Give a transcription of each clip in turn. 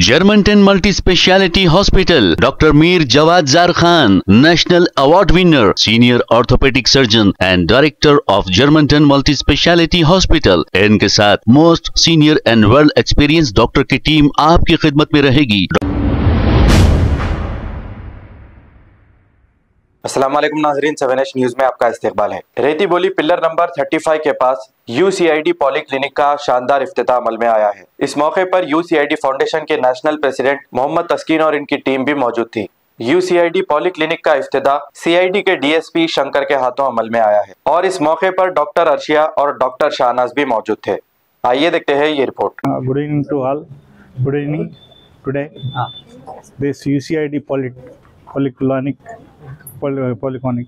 Germantown Multi-Speciality Hospital, Dr. Mir Jawad Zar Khan, National Award winner, Senior Orthopedic Surgeon and Director of Germantown Multi-Speciality Hospital। इनके साथ most senior and world experience doctor की team आपकी खिदमत में रहेगी। अस्सलाम वालेकुम नाज़रीन, 7H न्यूज़ में आपका इस्तकबाल है। रेती बोली पिलर नंबर 35 के पास UCID पॉलीक्लिनिक का शानदार इफ्तिताह अमल में आया है। इस मौके पर UCID फाउंडेशन के नेशनल प्रेसिडेंट मोहम्मद तस्कीन और इनकी टीम भी मौजूद थी। UCID पॉलीक्लिनिक का इफ्तिताह CID के DSP शंकर के हाथों अमल में आया है और इस मौके पर डॉक्टर अर्शिया और डॉक्टर शाहनाज भी मौजूद थे। आइए देखते हैं ये report. Good evening to all. Good evening. Today this UCID polyclinic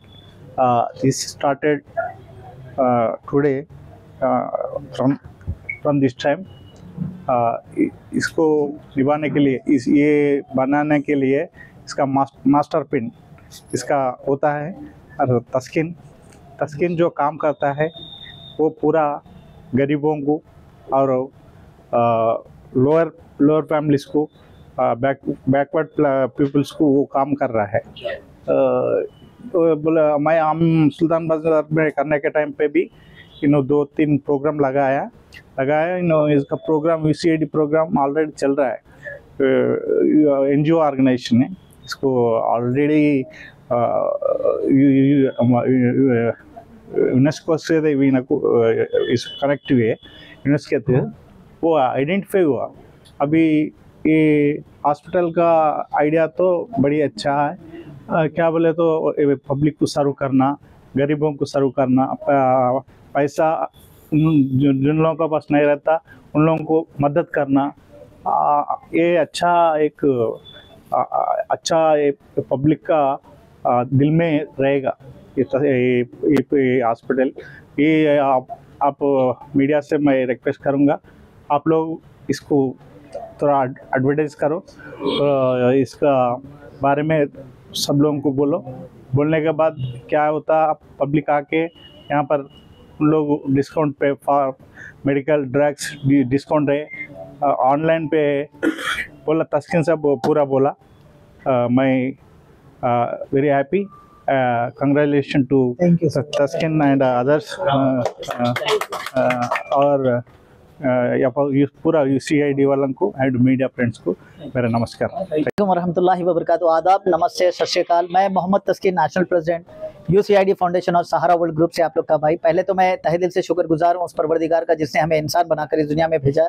is started today from this time। इसको निभाने के लिए ये बनाने के लिए इसका मास्टर पिन इसका होता है और तस्किन जो काम करता है वो पूरा गरीबों को और लोअर फैमिलीज को बैकवर्ड पीपल्स को वो काम कर रहा है। बोला मैं हम सुल्तान बाजार में करने के टाइम पे भी 2-3 प्रोग्राम लगाया इसका प्रोग्राम UCID प्रोग्राम ऑलरेडी चल रहा है। NGO ऑर्गेनाइजेशन है, इसको ऑलरेडी यूनेस्को से इस कनेक्ट हुए यूनेस्को के वो आइडेंटिफाई हुआ। अभी ये हॉस्पिटल का आइडिया तो बड़ी अच्छा है। क्या बोले तो पब्लिक को सर्व करना, गरीबों को सर्व करना, पैसा जिन लोगों के पास नहीं रहता उन लोगों को मदद करना, ये अच्छा पब्लिक का दिल में रहेगा ये हॉस्पिटल। ये आप मीडिया से मैं रिक्वेस्ट करूँगा, आप लोग इसको थोड़ा एडवर्टाइज करो, इसका बारे में सब लोगों को बोलने के बाद क्या होता, पब्लिक आके यहाँ पर उन लोग डिस्काउंट पे फॉर मेडिकल ड्रग्स डिस्काउंट है, ऑनलाइन पे बोला तस्किन से पूरा बोला। मैं very happy, congratulation to Taskin and others और पूरा UCID वालों को एंड मीडिया फ्रेंड्स को मेरा नमस्कार। वालेकुम वरहमतुल्लाहि वबरकातुहू। आदाब, नमस्ते, सत श्री अकाल। मैं मोहम्मद तस्कीन, नेशनल प्रेसिडेंट UCID फाउंडेशन और सहारा वर्ल्ड ग्रुप से आप लोग का भाई। पहले तो मैं तहे दिल से शुक्रगुजार हूँ उस परवरदिगार का जिसने हमें इंसान बनाकर इस दुनिया में भेजा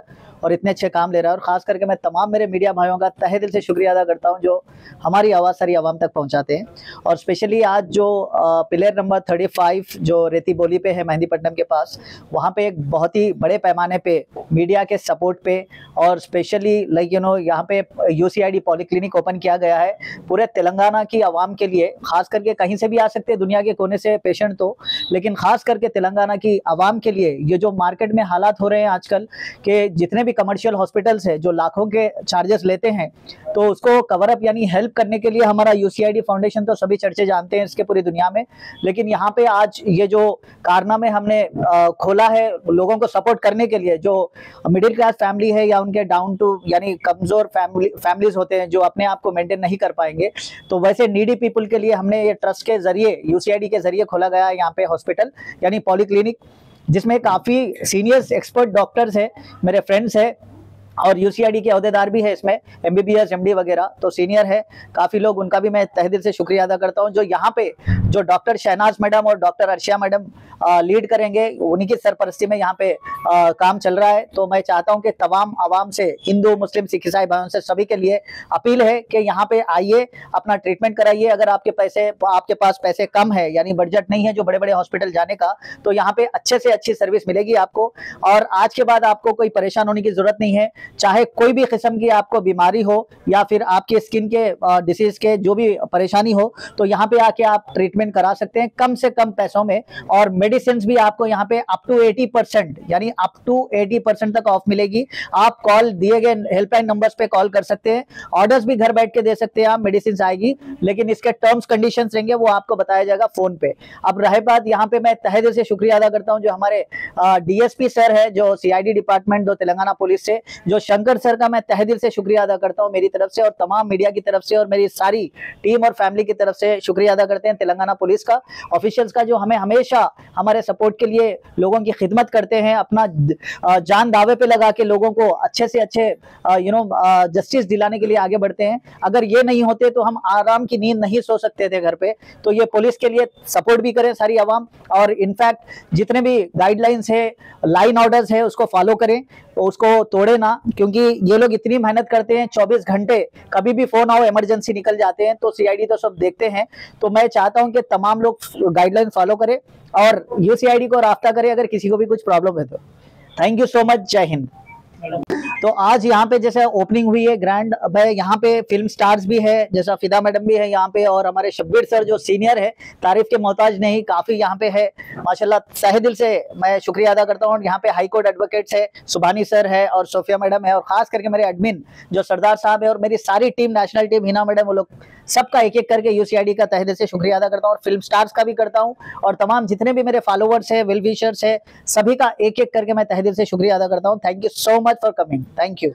और इतने अच्छे काम ले रहा है। और ख़ास करके मैं तमाम मेरे मीडिया भाइयों का तहे दिल से शुक्रिया अदा करता हूँ जो हमारी आवाज़ सारी आवाम तक पहुँचाते हैं। और स्पेशली आज जो पिलर नंबर 35 जो रेती बोली पे है मेहंदीपट्टनम के पास, वहाँ पे एक बहुत ही बड़े पैमाने पे मीडिया के सपोर्ट पे और स्पेशली यहाँ पे UCID पॉलीक्लिनिक ओपन किया गया है पूरे तेलंगाना की आवाम के लिए। खास करके कहीं से भी आ सकते हैं दुनिया के कोने से पेशेंट तो, लेकिन खास करके तेलंगाना की आवाम के लिए ये जो मार्केट में हालात हो रहे हैं आजकल के, जितने भी कमर्शियल हॉस्पिटल्स हैं जो लाखों के चार्जेस लेते हैं, तो उसको कवर अप यानी हेल्प करने के लिए हमारा UCID फाउंडेशन तो सभी चर्चे जानते हैं इसके पूरी दुनिया में। लेकिन यहाँ पे आज ये जो कारनामे हमने खोला है लोगों को सपोर्ट करने के लिए, जो मिडिल क्लास फैमिली है या उनके डाउन टू यानी कमजोर फैमिलीज होते हैं जो अपने आप को मेंटेन नहीं कर पाएंगे, तो वैसे नीडी पीपल के लिए हमने ये ट्रस्ट के जरिए UCID के जरिए खोला गया है यहाँ पे हॉस्पिटल यानी पॉलीक्लिनिक, जिसमें काफी सीनियर्स एक्सपर्ट डॉक्टर्स है, मेरे फ्रेंड्स है और UCID के अहदेदार भी है इसमें, MBBS MD वगैरह तो सीनियर है काफ़ी लोग, उनका भी मैं तहे दिल से शुक्रिया अदा करता हूं। जो यहाँ पे जो डॉक्टर शहनाज मैडम और डॉक्टर अर्शिया मैडम लीड करेंगे, उन्हीं की सरपरस्ती में यहाँ पे काम चल रहा है। तो मैं चाहता हूँ कि तमाम आवाम से, हिंदू मुस्लिम सिख ईसाई भाइयों से सभी के लिए अपील है कि यहाँ पे आइए, अपना ट्रीटमेंट कराइए। अगर आपके पास पैसे कम है यानी बजट नहीं है जो बड़े बड़े हॉस्पिटल जाने का, तो यहाँ पे अच्छे से अच्छी सर्विस मिलेगी आपको। और आज के बाद आपको कोई परेशान होने की जरूरत नहीं है, चाहे कोई भी किस्म की आपको बीमारी हो या फिर आपके स्किन के डिसीज के जो भी परेशानी हो, तो यहाँ पे आके आप ट्रीटमेंट करा सकते हैं कम से कम पैसों में। और मेडिसिन भी आपको यहाँ पे अप टू 80% यानी अप टू 80% तक ऑफ मिलेगी। आप कॉल दिए गए हेल्पलाइन नंबर्स पे कॉल कर सकते हैं, ऑर्डर्स भी घर बैठ के दे सकते हैं आप, मेडिसिन आएगी, लेकिन इसके टर्म्स कंडीशंस रहेंगे वो आपको बताया जाएगा फोन पे। अब रहे बात, यहाँ पे मैं तहे दिल से शुक्रिया अदा करता हूँ जो हमारे DSP सर है, जो CID डिपार्टमेंट जो तेलंगाना पुलिस से, जो जो शंकर सर का मैं तहे दिल से शुक्रिया अदा करता हूँ मेरी तरफ से, और तमाम मीडिया की तरफ से और मेरी सारी टीम और फैमिली की तरफ से शुक्रिया अदा करते हैं। तेलंगाना पुलिस का, ऑफिशियल्स का, जो हमें हमेशा हमारे सपोर्ट के लिए लोगों की खिदमत करते हैं, अपना जान दावे पे लगा के लोगों को अच्छे से अच्छे जस्टिस दिलाने के लिए आगे बढ़ते हैं। अगर ये नहीं होते तो हम आराम की नींद नहीं सो सकते थे घर पे। तो ये पुलिस के लिए सपोर्ट भी करें सारी आवाम, और इनफैक्ट जितने भी गाइडलाइंस है, लाइन ऑर्डर्स है, उसको फॉलो करें, उसको तोड़े ना, क्योंकि ये लोग इतनी मेहनत करते हैं 24 घंटे, कभी भी फोन आओ इमरजेंसी निकल जाते हैं, तो सीआईडी तो सब देखते हैं। तो मैं चाहता हूं कि तमाम लोग गाइडलाइन फॉलो करें और यूसीआईडी को राब्ता करें अगर किसी को भी कुछ प्रॉब्लम है तो। थैंक यू सो मच, जय हिंद। तो आज यहाँ पे जैसे ओपनिंग हुई है ग्रैंड, भाई यहाँ पे फिल्म स्टार्स भी है, जैसा फिदा मैडम भी है यहाँ पे, और हमारे शब्बीर सर जो सीनियर है, तारीफ के मोहताज नहीं, काफी यहाँ पे है माशाल्लाह। तहे दिल से मैं शुक्रिया अदा करता हूँ। यहाँ पे हाई कोर्ट एडवोकेट्स है, सुभानी सर है और सोफिया मैडम है, और खास करके मेरे एडमिन जो सरदार साहब है, और मेरी सारी team, national team, Hina madam, वो लोग सबका एक एक करके यूसीआईडी का तहे दिल से शुक्रिया अदा करता हूँ, और फिल्म स्टार्स का भी करता हूँ, और तमाम जितने भी मेरे फॉलोवर्स है, वेल विशर्स है, सभी का एक एक करके मैं तहे दिल से शुक्रिया अदा करता हूँ। Thank you so much for coming, thank you.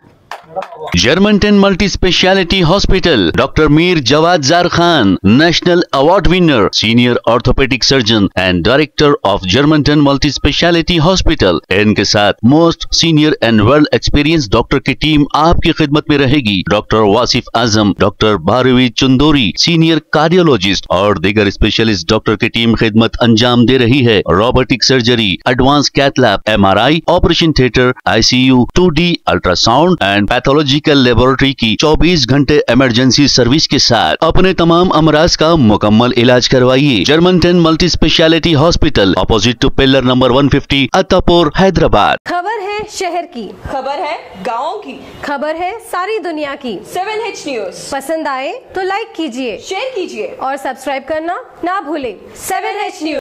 Germantown Multi Speciality Hospital, Dr. Mir Jawad Zar Khan, National Award winner, Senior Orthopedic Surgeon and Director of Germantown Multi Speciality Hospital। इनके साथ most senior and well experience doctor की team आपकी खिदमत में रहेगी। Doctor Wasif आजम, doctor Bharvi चुंदोरी, senior cardiologist और दीगर specialist doctor की टीम खिदमत अंजाम दे रही है। Robotic surgery, advance cath lab, MRI, operation theatre, ICU, 2D ultrasound and pathological laboratory की 24 घंटे इमरजेंसी सर्विस के साथ अपने तमाम अमराज का मुकम्मल इलाज करवाइए। Germanten multi speciality hospital, opposite to pillar number 150, Attapur, Hyderabad. खबर है शहर की, खबर है गाँव की, खबर है सारी दुनिया की। 7H न्यूज पसंद आए तो लाइक कीजिए, शेयर कीजिए और सब्सक्राइब करना ना भूलें। 7H news.